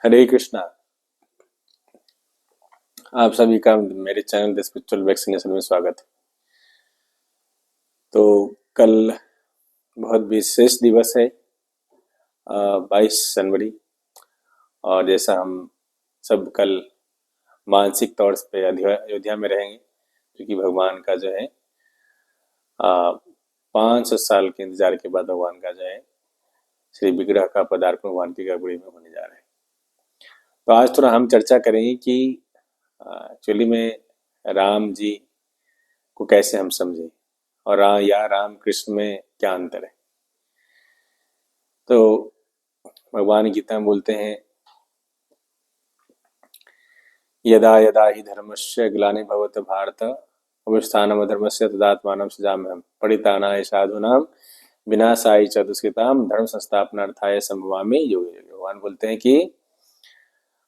हरे कृष्णा। आप सभी का मेरे चैनल द स्पिरिचुअल वैक्सीनेशन में स्वागत है। तो कल बहुत विशेष दिवस है, 22 जनवरी। और जैसा हम सब कल मानसिक तौर पे अयोध्या में रहेंगे, क्योंकि भगवान का जो है 500 साल के इंतजार के बाद भगवान का जो है श्री विग्रह का पदार्पण भगवान की गर्भगृह में होने जा रहा है। तो आज थोड़ा हम चर्चा करेंगे कि एक्चुअली में राम जी को कैसे हम समझें और राम कृष्ण में क्या अंतर है। तो भगवान गीता में बोलते हैं, यदा यदा हि धर्मस्य ग्लानिर्भवति भारत अवस्थानम अधर्मस्य तदात्मानं सृजाम्यहम् परित्राणाय साधूनां विनाशाय च दुष्कृतां धर्म संस्थापनार्थाय संभवामि युगे युगे। भगवान बोलते हैं कि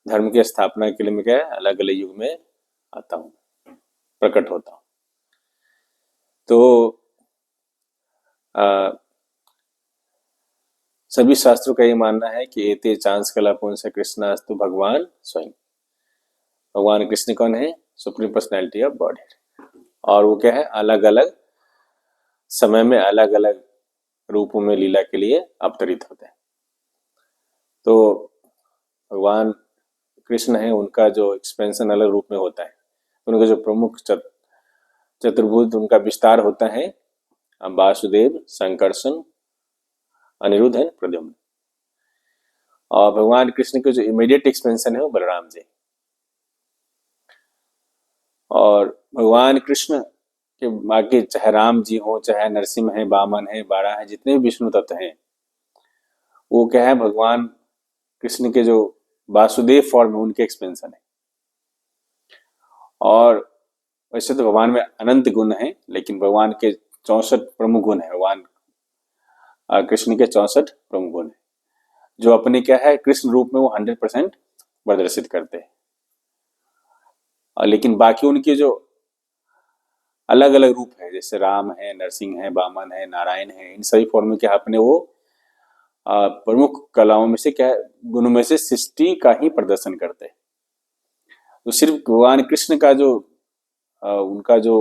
धर्म की स्थापना के लिए मैं क्या अलग अलग युग में आता हूँ, प्रकट होता हूँ। तो सभी शास्त्रों का ये मानना है कि एते चांस कला पुंस कृष्णास्तु भगवान स्वयं। भगवान कृष्ण कौन है? सुप्रीम पर्सनैलिटी ऑफ गॉड है। और वो क्या है? अलग अलग समय में अलग अलग रूपों में लीला के लिए अवतरित होते हैं। तो भगवान कृष्ण है, उनका जो एक्सपेंशन अलग रूप में होता है। उनका जो प्रमुख चतुर्भुज उनका विस्तार होता है वासुदेव, संकर्षण, अनिरुद्ध है, प्रद्युम्न। और भगवान कृष्ण के जो इमीडिएट एक्सपेंशन है वो बलराम जी। और भगवान कृष्ण के बाकी चाहे राम जी हो, चाहे नरसिंह है, वामन है, बाड़ा है, जितने भी विष्णु तत्व हैं, वो क्या है? भगवान कृष्ण के जो वासुदेव फॉर्म है उनके एक्सपेंशन है। और वैसे तो भगवान में अनंत गुण है, लेकिन भगवान के 64 प्रमुख गुण है। भगवान कृष्ण के 64 प्रमुख गुण है, जो अपने क्या है कृष्ण रूप में वो 100% प्रदर्शित करते हैं। और लेकिन बाकी उनके जो अलग अलग रूप है, जैसे राम है, नरसिंह है, वामन है, नारायण है, इन सभी फॉर्म में क्या अपने वो प्रमुख कलाओं में से क्या गुणों में से सृष्टि का ही प्रदर्शन करते हैं। तो सिर्फ भगवान कृष्ण का जो उनका जो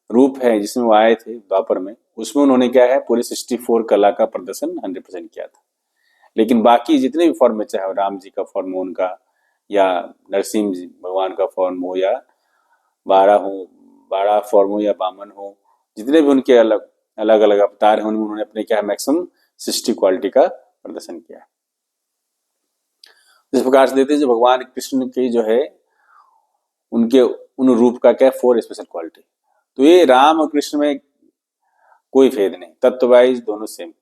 रूप है जिसमें वो आए थे द्वापर में, उसमें उन्होंने क्या है पूरी 64 कला का प्रदर्शन 100% किया था। लेकिन बाकी जितने भी फॉर्म में, चाहे राम जी का फॉर्म हो उनका, या नरसिंह जी भगवान का फॉर्म हो, या बारह फॉर्म हो, या वामन हो, जितने भी उनके अलग अलग अलग अवतार हैं, उन्होंने अपने क्या है मैक्सिमम 60 क्वालिटी का प्रदर्शन किया है। इस प्रकार से देखते हैं जो भगवान कृष्ण की जो है उनके उन रूप का क्या 4 स्पेशल क्वालिटी। तो ये राम और कृष्ण में कोई भेद नहीं, तत्व वाइज दोनों सेम।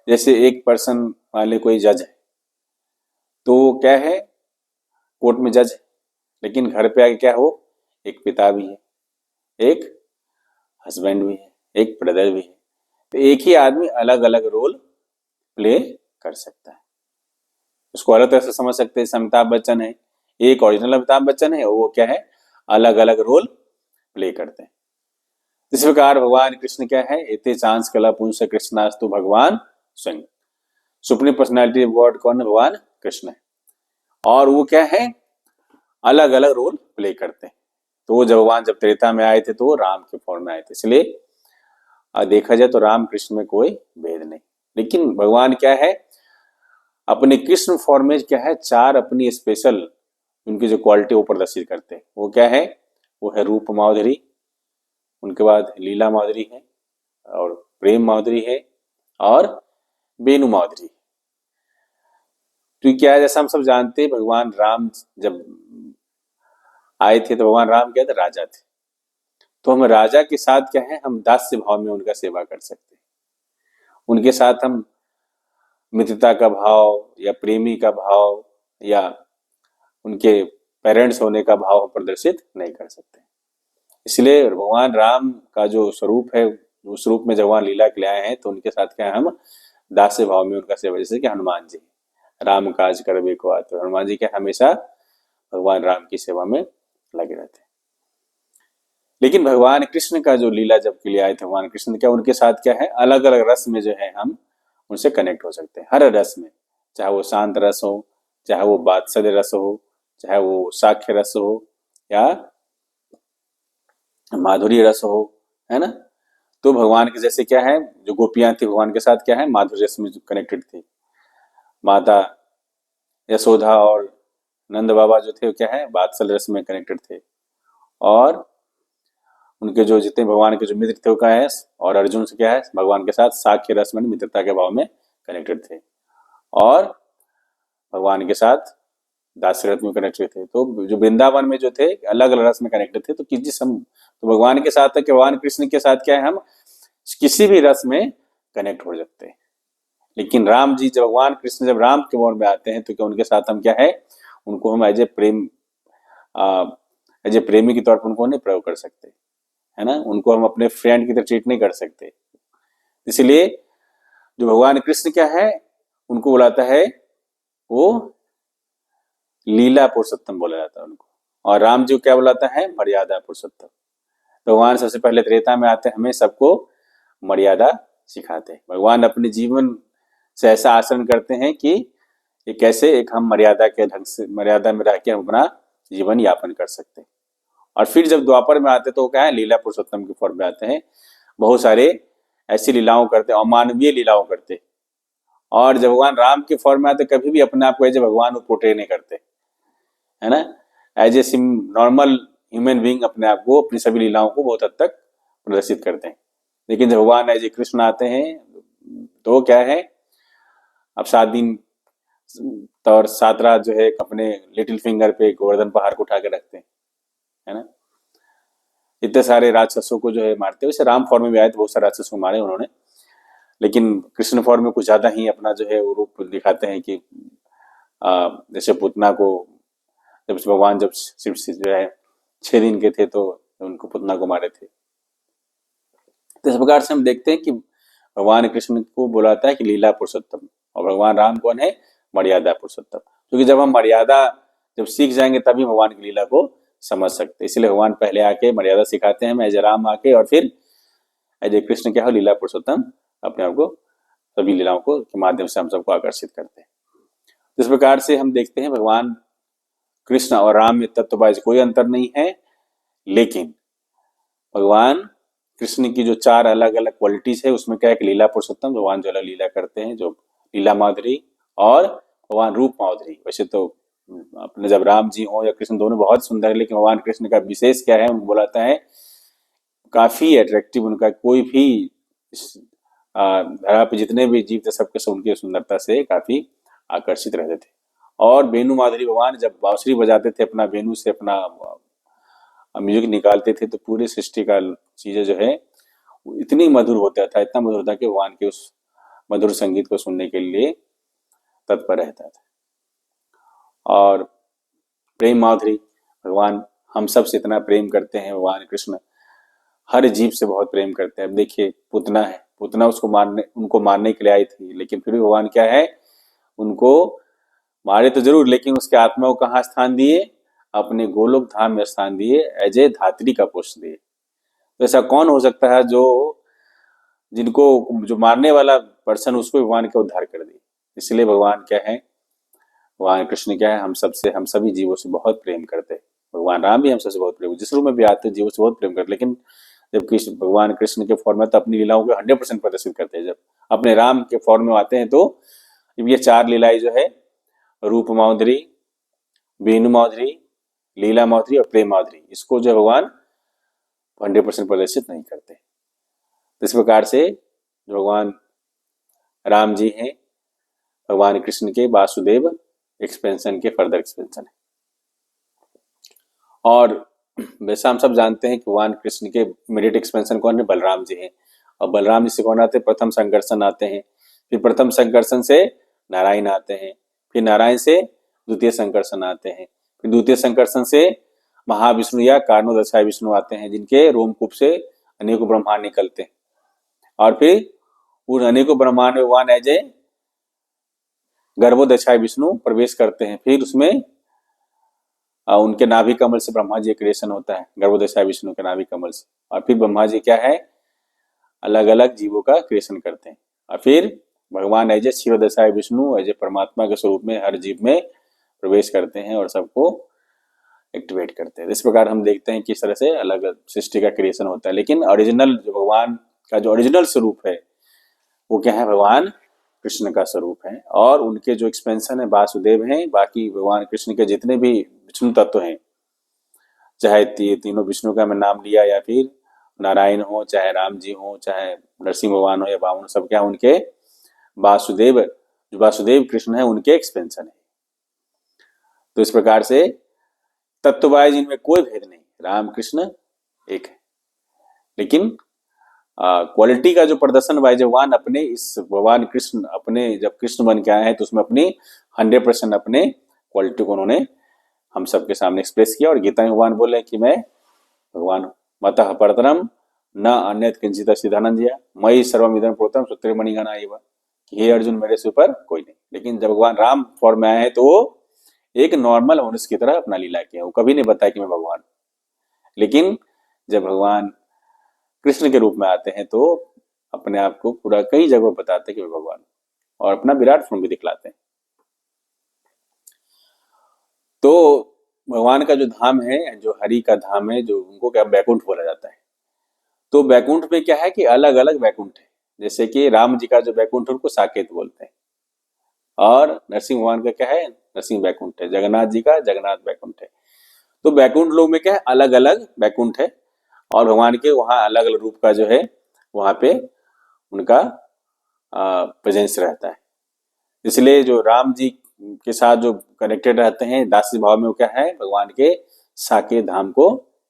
जैसे एक पर्सन वाले कोई जज है, तो क्या है कोर्ट में जज है, लेकिन घर पे आके क्या हो, एक पिता भी है, एक हस्बैंड भी है, एक ब्रदर भी है। तो एक ही आदमी अलग अलग रोल प्ले कर सकता है। उसको अलग तरह से समझ सकते हैं। अमिताभ बच्चन है, एक ओरिजिनल अमिताभ बच्चन है, और वो क्या है अलग अलग रोल प्ले करते हैं। इस प्रकार भगवान कृष्ण क्या है? एते चांस कला पुंस कृष्णास्तु भगवान स्वयं। सुप्रीम पर्सनैलिटी ऑफ गॉड कौन है? भगवान कृष्ण है। और वो क्या है अलग अलग रोल प्ले करते हैं। तो भगवान जब त्रेता में आए थे तो राम के फॉर्म में आए थे, इसलिए देखा जाए तो राम कृष्ण में कोई भेद नहीं। लेकिन भगवान क्या है अपने कृष्ण फॉर्म में क्या है 4 अपनी स्पेशल उनकी जो क्वालिटी वो प्रदर्शित करते हैं। वो क्या है? वो है रूप माधुरी, उनके बाद लीला माधुरी है, और प्रेम माधुरी है, और वेणु माधुरी। तो क्या है जैसा हम सब जानते हैं, भगवान राम जब आए थे तो भगवान राम क्या थे? राजा थे। तो हम राजा के साथ क्या है हम दास्य भाव में उनका सेवा कर सकते हैं। उनके साथ हम मित्रता का भाव या प्रेमी का भाव या उनके पेरेंट्स होने का भाव हम प्रदर्शित नहीं कर सकते। इसलिए भगवान राम का जो स्वरूप है उस रूप में भगवान लीला के लिए आए हैं, तो उनके साथ क्या है हम दास्य भाव में उनका सेवा। जैसे कि हनुमान जी राम काज करबे को आतुर, तो हनुमान जी क्या हमेशा भगवान राम की सेवा में लगे रहते हैं। लेकिन भगवान कृष्ण का जो लीला जब के लिए आए थे भगवान कृष्ण क्या उनके साथ क्या है अलग अलग रस में जो है हम उनसे कनेक्ट हो सकते हैं। हर रस में, चाहे वो शांत रस हो, चाहे वो बात्सल्य रस हो, चाहे वो साख्य रस हो या माधुरी रस हो, है ना। तो भगवान के जैसे क्या है, जो गोपियां थी भगवान के साथ क्या है, माधुर्य रस में कनेक्टेड थी। माता यशोदा और नंद बाबा जो थे वो क्या है, वात्सल्य रस में कनेक्टेड थे। और उनके जो जितने भगवान के जो मित्र थे वो क्या है, और अर्जुन से क्या है, भगवान के साथ साख्य रस में मित्रता के भाव में कनेक्टेड थे। और भगवान के साथ दासरथ में कनेक्टेड थे। तो जो वृंदावन में जो थे अलग अलग रस में कनेक्टेड थे। तो किसी हम तो भगवान के साथ है कि भगवान कृष्ण के साथ क्या है, हम किसी भी रस में कनेक्ट हो सकते हैं। लेकिन राम जी, जब भगवान कृष्ण जब राम के मोड़ में आते हैं तो क्या उनके साथ हम क्या है, उनको हम एज ए प्रेमी के तौर पर उनको नहीं प्रयोग कर सकते, है ना। उनको हम अपने फ्रेंड की तरह ट्रीट नहीं कर सकते। इसलिए जो भगवान कृष्ण क्या है, उनको बुलाता है, वो लीला पुरुषोत्तम बोला जाता है उनको। और राम जी को क्या बुलाता है, मर्यादा पुरुषोत्तम। भगवान सबसे पहले त्रेता में आते हैं, हमें सबको मर्यादा सिखाते हैं। भगवान अपने जीवन से ऐसा आचरण करते हैं कि ये कैसे एक हम मर्यादा के ढंग से, मर्यादा में रह के हम अपना जीवन यापन कर सकते हैं। और फिर जब द्वापर में आते तो क्या है, लीला पुरुषोत्तम के फॉर्म में आते हैं। बहुत सारे ऐसी लीलाओं करते, अमानवीय लीलाओं करते। और जब भगवान राम के फॉर्म में आते कभी भी अपने आप को एज ए भगवान पोर्ट्रे नहीं करते, है ना। As a normal human being अपने आप को, अपनी सभी लीलाओं को बहुत हद तक प्रदर्शित करते हैं। लेकिन जब भगवान एज ए कृष्ण आते हैं तो क्या है, अब 7 दिन और 7 रात जो है अपने लिटिल फिंगर पे गोवर्धन पहाड़ को उठा के रखते हैं, है ना। इतने सारे राक्षसों को जो है मारते हैं। वैसे राम फॉर्म में भी आए तो बहुत सारे राक्षसों को मारे उन्होंने, लेकिन कृष्ण फॉर्म में कुछ ज्यादा ही अपना जो है वो रूप दिखाते हैं कि जैसे पुतना को जब भगवान जब शिव से जो है 6 दिन के थे तो उनको पुतना को मारे थे। तो इस प्रकार से हम देखते हैं कि भगवान कृष्ण को बुलाता है कि लीला पुरुषोत्तम, और भगवान राम कौन है, मर्यादा पुरुषोत्तम। क्योंकि जब हम मर्यादा जब सीख जाएंगे तभी भगवान की लीला को समझ सकते। इसलिए भगवान पहले आके मर्यादा सिखाते हैं एज राम आके, और फिर एज कृष्ण क्या हो, लीला पुरुषोत्तम अपने आप को सभी लीलाओं को के माध्यम से हम सबको आकर्षित करते हैं। इस प्रकार से हम देखते हैं भगवान कृष्ण और राम में तत्ववाइज कोई अंतर नहीं है, लेकिन भगवान कृष्ण की जो 4 अलग अलग क्वालिटीज है उसमें क्या है कि लीला पुरुषोत्तम, भगवान जो अलग लीला करते हैं, जो लीला माधुरी, और भगवान रूप माधुरी। वैसे तो अपने जब राम जी हो या कृष्ण दोनों बहुत सुंदर है, लेकिन भगवान कृष्ण का विशेष क्या है, उनको बोलाता है काफी अट्रैक्टिव, उनका कोई भी धरा पे जितने भी जीव थे सबके सब उनकी सुंदरता से काफी आकर्षित रहते थे। और वेणु माधुरी, भगवान जब बांसुरी बजाते थे, अपना वेणु से अपना म्यूजिक निकालते थे, तो पूरी सृष्टि का चीजें जो है इतनी मधुर होता था, इतना मधुर था कि भगवान के उस मधुर संगीत को सुनने के लिए तत्पर रहता था। और प्रेम माधुरी, भगवान हम सब से इतना प्रेम करते हैं, भगवान कृष्ण हर जीव से बहुत प्रेम करते हैं। अब देखिए पुतना है, पुतना उनको मारने के लिए आई थी, लेकिन फिर भी भगवान क्या है, उनको मारे तो जरूर, लेकिन उसके आत्मा को कहाँ स्थान दिए, अपने गोलोक धाम में स्थान दिए, एज ए धात्री का पोष दिए। तो ऐसा कौन हो सकता है जो जिनको जो मारने वाला पर्सन उसको भगवान का उद्धार कर दे। इसलिए भगवान क्या है, भगवान कृष्ण क्या है, हम सभी जीवों से बहुत प्रेम करते हैं। भगवान राम भी हम सबसे बहुत प्रेम, जिस रूप में भी आते हैं जीवों से बहुत प्रेम करते, लेकिन जब भगवान कृष्ण के फॉर्म में तो अपनी लीलाओं को 100% प्रदर्शित करते हैं। जब अपने राम के फॉर्म में आते हैं तो ये 4 लीलाएं जो है, रूप माधुरी, वेणु माधुरी, लीला माधुरी और प्रेम माधुरी, इसको जो भगवान 100% प्रदर्शित नहीं करते। इस प्रकार से भगवान राम जी हैं भगवान कृष्ण के वासुदेव एक्सपेंशन के फर्दर एक्सपेंशन है। और वैसा हम सब जानते हैं कि भगवान कृष्ण के इमीडिएट एक्सपेंशन कौन है, बलराम जी हैं। और बलराम जी से कौन आते हैं, प्रथम संकर्षण आते हैं। फिर प्रथम संकर्षण से नारायण आते हैं, फिर नारायण से द्वितीय संकर्षण आते हैं, फिर द्वितीय संकर्षण से महाविष्णु या कारणोदशाय विष्णु आते हैं, जिनके रोमकूप से अनेकों ब्रह्मांड निकलते हैं। और फिर उन अनेकों ब्रह्मांड में भगवान एज ए गर्भोदशाय विष्णु प्रवेश करते हैं। फिर उसमें उनके नाभि कमल से ब्रह्मा जी क्रिएशन होता है, गर्भोदशाय विष्णु के नाभि कमल से। और फिर ब्रह्मा जी क्या है, अलग अलग जीवों का क्रिएशन करते हैं। और फिर भगवान as a Kshirodashayi Vishnu as a परमात्मा के स्वरूप में हर जीव में प्रवेश करते हैं और सबको एक्टिवेट करते हैं। इस प्रकार हम देखते हैं किस तरह से अलग सृष्टि का क्रिएशन होता है। लेकिन ओरिजिनल जो भगवान का जो ओरिजिनल स्वरूप है वो क्या है, भगवान कृष्ण का स्वरूप है। और उनके जो एक्सपेंशन है वासुदेव हैं, बाकी भगवान कृष्ण के जितने भी विष्णु तत्व हैं, चाहे तीनों विष्णु का मैं नाम लिया, या फिर नारायण हो, चाहे राम जी हो, चाहे नरसिंह भगवान हो या वामन, सब क्या उनके वासुदेव, जो वासुदेव कृष्ण है उनके एक्सपेंशन है। तो इस प्रकार से तत्ववाइज इनमें कोई भेद नहीं, राम कृष्ण एक है। लेकिन क्वालिटी का जो प्रदर्शन वाइज भगवान अपने इस भगवान कृष्ण अपने जब कृष्ण बन के आए हैं तो उसमें अपनी 100% अपने क्वालिटी को उन्होंने हम सबके सामने एक्सप्रेस किया। और गीता में भगवान बोले कि मैं भगवान मतः परतरम न अन्यत किंचित सिद्धानंद मई सर्वमिदं प्रोतम सूत्र मणिगणा एव, कि हे अर्जुन मेरे से ऊपर कोई नहीं। लेकिन जब भगवान राम फॉर्म में आए हैं तो वो एक नॉर्मल मनुष्य की तरह अपना लीला किया, वो कभी नहीं बताया कि मैं भगवान। लेकिन जब भगवान कृष्ण के रूप में आते हैं तो अपने आप को पूरा कई जगह बताते हैं कि वे भगवान, और अपना विराट फॉर्म भी दिखलाते हैं। तो भगवान का जो धाम है, जो हरि का धाम है, जो उनको क्या बैकुंठ बोला जाता है। तो बैकुंठ में क्या है कि अलग अलग बैकुंठ है। जैसे कि राम जी का जो बैकुंठ है उनको साकेत बोलते हैं, और नरसिंह भगवान का क्या है, नरसिंह बैकुंठ है। जगन्नाथ जी का जगन्नाथ बैकुंठ है। तो बैकुंठ लोग में क्या है, अलग अलग बैकुंठ है, और भगवान के वहाँ अलग अलग रूप का जो है वहाँ पे उनका प्रेजेंस रहता है। इसलिए जो राम जी के साथ जो कनेक्टेड रहते हैं दासी भाव में, वो क्या है, भगवान के साकेत धाम को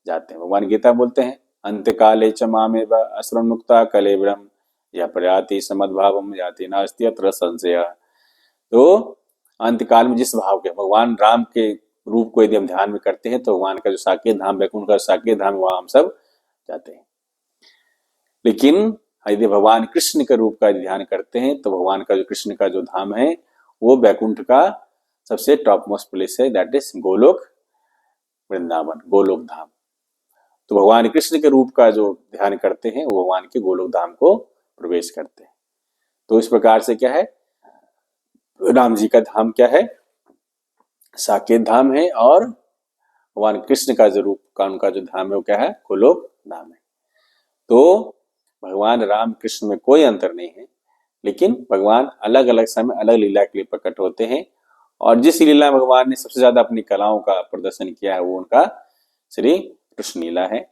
जाते हैं। भगवान गीता बोलते हैं अंत्यकाले च मामेव असुरं मुक्ता कलेवरम या प्रयाति समद्भावम याति नास्ति अत्र संशय। तो अंतकाल में जिस भाव के भगवान राम के रूप को यदि हम ध्यान में करते हैं तो भगवान का जो साकेत धाम बैकुंठ का साकेत धाम, वहां हम सब जाते हैं। लेकिन यदि भगवान कृष्ण के रूप का ध्यान करते हैं तो भगवान का जो कृष्ण का जो धाम है वो बैकुंठ का सबसे टॉप मोस्ट प्लेस है, दैट इज गोलोक वृंदावन, गोलोक धाम। तो भगवान कृष्ण के रूप का जो ध्यान करते हैं वो भगवान के गोलोक धाम को प्रवेश करते हैं। तो इस प्रकार से क्या है, राम जी का धाम क्या है, साकेत धाम है, और भगवान कृष्ण का जो रूप का उनका जो धाम है वो क्या है, गोलोक धाम है। तो भगवान राम कृष्ण में कोई अंतर नहीं है, लेकिन भगवान अलग अलग समय अलग लीला के लिए प्रकट होते हैं। और जिस लीला में भगवान ने सबसे ज्यादा अपनी कलाओं का प्रदर्शन किया है वो उनका श्री कृष्ण लीला है।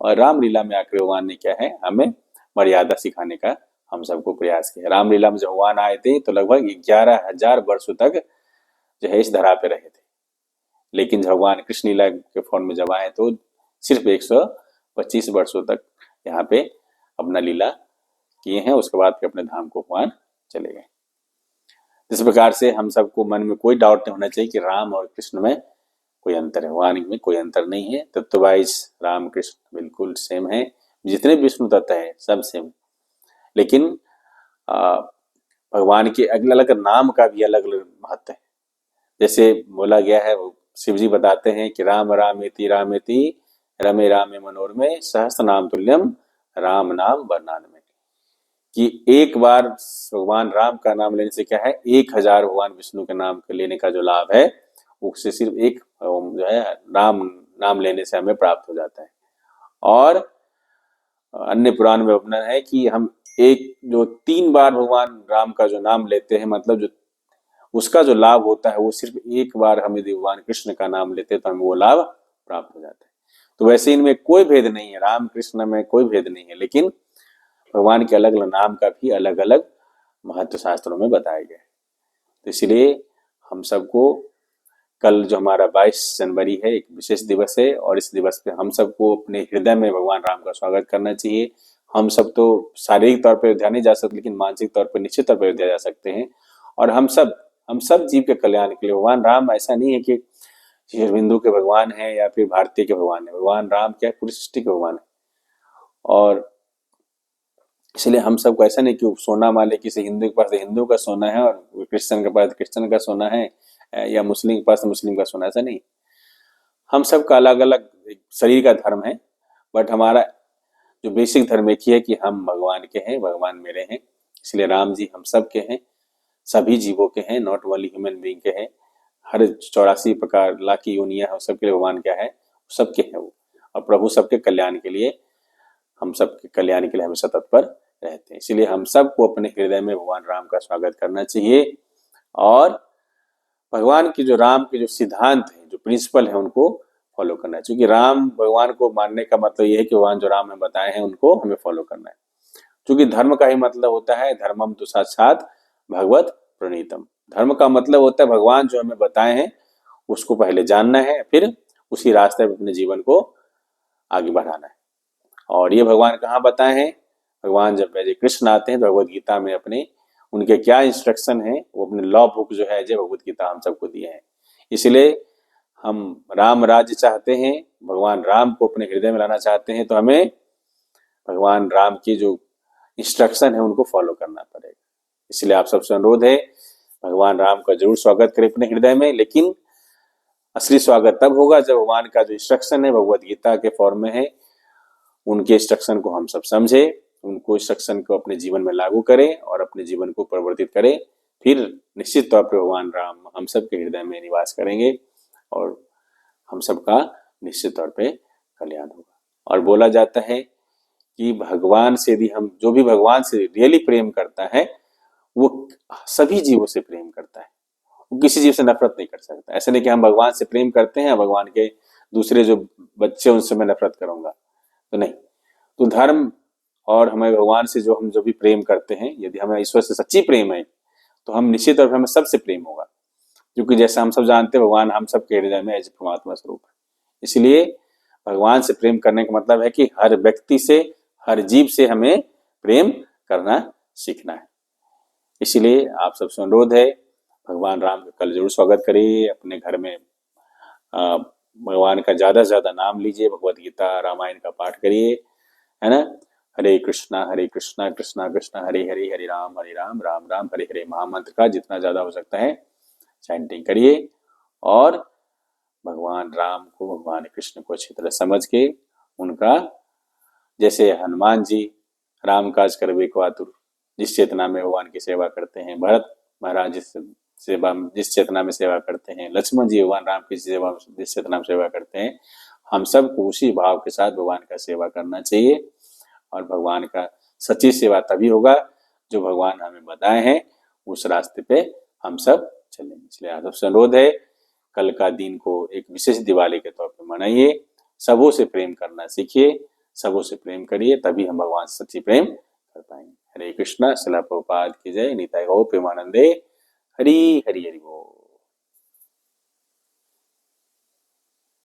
और राम लीला में आकर भगवान ने क्या है, हमें मर्यादा सिखाने का हम सबको प्रयास किया। रामलीला में जब भगवान आए थे तो लगभग 11,000 वर्षों तक जो है इस धरा पे रहे थे। लेकिन भगवान कृष्ण लीला के फॉर्म में जब आए तो सिर्फ 125 वर्षों तक यहाँ पे अपना लीला किए हैं, उसके बाद अपने धाम को भगवान चले गए। इस प्रकार से हम सबको मन में कोई डाउट नहीं होना चाहिए कि राम और कृष्ण में कोई अंतर है। भगवान में कोई अंतर नहीं है। तत्ववाइज राम कृष्ण बिल्कुल सेम है, जितने विष्णु तत्व है सब सेम। लेकिन भगवान के अलग अलग नाम का भी अलग अलग महत्व है। जैसे बोला गया है, शिव जी बताते हैं कि राम रामेति रामेति रमे रामे मनोरमे सहस्त्र नाम तुल्यम राम नाम वर्णान में, कि एक बार भगवान राम का नाम लेने से क्या है, 1000 भगवान विष्णु के नाम लेने का जो लाभ है उससे सिर्फ एक जो है राम नाम लेने से हमें प्राप्त हो जाता है। और अन्य पुराण में वर्णन है कि हम एक जो 3 बार भगवान राम का जो नाम लेते हैं, मतलब जो उसका जो लाभ होता है वो सिर्फ एक बार हम यदि भगवान कृष्ण का नाम लेते हैं तो हमें वो लाभ प्राप्त हो जाता है। तो वैसे इनमें कोई भेद नहीं है, राम कृष्ण में कोई भेद नहीं है, लेकिन भगवान के अलग अलग नाम का भी अलग अलग महत्व शास्त्रों में बताया गया है। तो इसलिए हम सबको कल जो हमारा 22 जनवरी है एक विशेष दिवस है, और इस दिवस पे हम सबको अपने हृदय में भगवान राम का स्वागत करना चाहिए। हम सब तो शारीरिक तौर पर अयोध्या नहीं जा सकते, लेकिन मानसिक तौर पर निश्चित तौर पर अयोध्या जा सकते हैं। और हम सब जीव के कल्याण के लिए भगवान राम ऐसा नहीं है कि हिंदू के भगवान है या फिर भारतीय के भगवान है। भगवान राम क्या है, पूरी सृष्टि के भगवान है। और इसलिए हम सबको ऐसा नहीं कि सोना मान ले किसी हिंदू के पास हिंदू का सोना है और क्रिश्चियन के पास क्रिश्चियन का सोना है, या मुस्लिम के पास मुस्लिम का सोना, ऐसा नहीं। हम सबका अलग अलग शरीर का धर्म है, बट हमारा जो बेसिक धर्म एक ही है कि हम भगवान के हैं, भगवान मेरे हैं। इसलिए राम जी हम सब के हैं, सभी जीवों के हैं, नॉट ओनली ह्यूमन बीइंग के हैं। हर 84 प्रकार लाख की योनियां है, सबके लिए भगवान क्या है, सबके हैं वो। और प्रभु सबके कल्याण के लिए, हम सबके कल्याण के लिए हमेशा तत्पर रहते हैं। इसलिए हम सबको अपने हृदय में भगवान राम का स्वागत करना चाहिए और भगवान की जो राम के जो सिद्धांत है, जो प्रिंसिपल है, उनको फॉलो करना है। क्योंकि राम भगवान को मानने का मतलब ये है कि भगवान जो राम हमें बताए हैं उनको हमें फॉलो करना है। क्योंकि धर्म का ही मतलब होता है धर्मम तो साक्षात भगवत प्रणीतम। धर्म का मतलब होता है भगवान जो हमें बताए हैं उसको पहले जानना है, फिर उसी रास्ते पर अपने जीवन को आगे बढ़ाना है। और ये भगवान कहाँ बताए हैं, भगवान जब वैसे कृष्ण आते हैं तो भगवत गीता में अपने उनके क्या इंस्ट्रक्शन है, वो अपने लॉ बुक जो है जो भगवत गीता हम सबको दिए हैं। इसलिए हम राम राज्य चाहते हैं, भगवान राम को अपने हृदय में लाना चाहते हैं, तो हमें भगवान राम की जो इंस्ट्रक्शन है उनको फॉलो करना पड़ेगा। इसलिए आप सबसे अनुरोध है भगवान राम का जरूर स्वागत करें अपने हृदय में, लेकिन असली स्वागत तब होगा जब भगवान का जो इंस्ट्रक्शन है भगवत गीता के फॉर्म में है, उनके इंस्ट्रक्शन को हम सब समझे, उनको इंस्ट्रक्शन को अपने जीवन में लागू करें और अपने जीवन को परिवर्तित करें। फिर निश्चित तौर पर भगवान राम हम सबके हृदय में निवास करेंगे और हम सबका निश्चित तौर पे कल्याण होगा। और बोला जाता है कि भगवान से यदि हम, जो भी भगवान से रियली प्रेम करता है वो सभी जीवों से प्रेम करता है, वो किसी जीव से नफरत नहीं कर सकता। ऐसा नहीं कि हम भगवान से प्रेम करते हैं, भगवान के दूसरे जो बच्चे उनसे मैं नफरत करूंगा, तो नहीं। तो धर्म और हमें भगवान से जो हम जो भी प्रेम करते हैं, यदि हमें ईश्वर से सच्ची प्रेम है तो हम निश्चित तौर पर हमें सबसे प्रेम होगा। क्योंकि जैसा हम सब जानते हैं भगवान हम सबके हृदय में ऐसे परमात्मा स्वरूप है। इसलिए भगवान से प्रेम करने का मतलब है कि हर व्यक्ति से, हर जीव से हमें प्रेम करना सीखना है। इसलिए आप सबसे अनुरोध है भगवान राम का कल जरूर स्वागत करिए, अपने घर में भगवान का ज्यादा से ज्यादा नाम लीजिए, भगवत गीता रामायण का पाठ करिए, है ना। हरे कृष्णा कृष्णा कृष्णा हरे हरे, हरे राम राम राम हरे हरे। महामंत्र का जितना ज्यादा हो सकता है चैंटिंग करिए और भगवान राम को, भगवान कृष्ण को अच्छी तरह समझ के उनका, जैसे हनुमान जी राम काज करवे को आतुर, जिस चेतना में भगवान की सेवा करते हैं, भरत महाराज जिस चेतना में सेवा करते हैं, लक्ष्मण जी भगवान राम की सेवा जिस चेतना में सेवा करते हैं, हम सबको उसी भाव के साथ भगवान का सेवा करना चाहिए। और भगवान का सच्ची सेवा तभी होगा जो भगवान हमें बताए हैं उस रास्ते पे हम सब चलेंगे। इसलिए आप सबसे अनुरोध है कल का दिन को एक विशेष दिवाली के तौर पे मनाइए, सबों से प्रेम करना सीखिए, सबों से प्रेम करिए, तभी हम भगवान से सच्ची प्रेम कर पाएंगे। हरे कृष्णा। श्रील प्रभुपाद की जय। निताय गौर प्रेमानंदे। हरि हरि हरि बोल।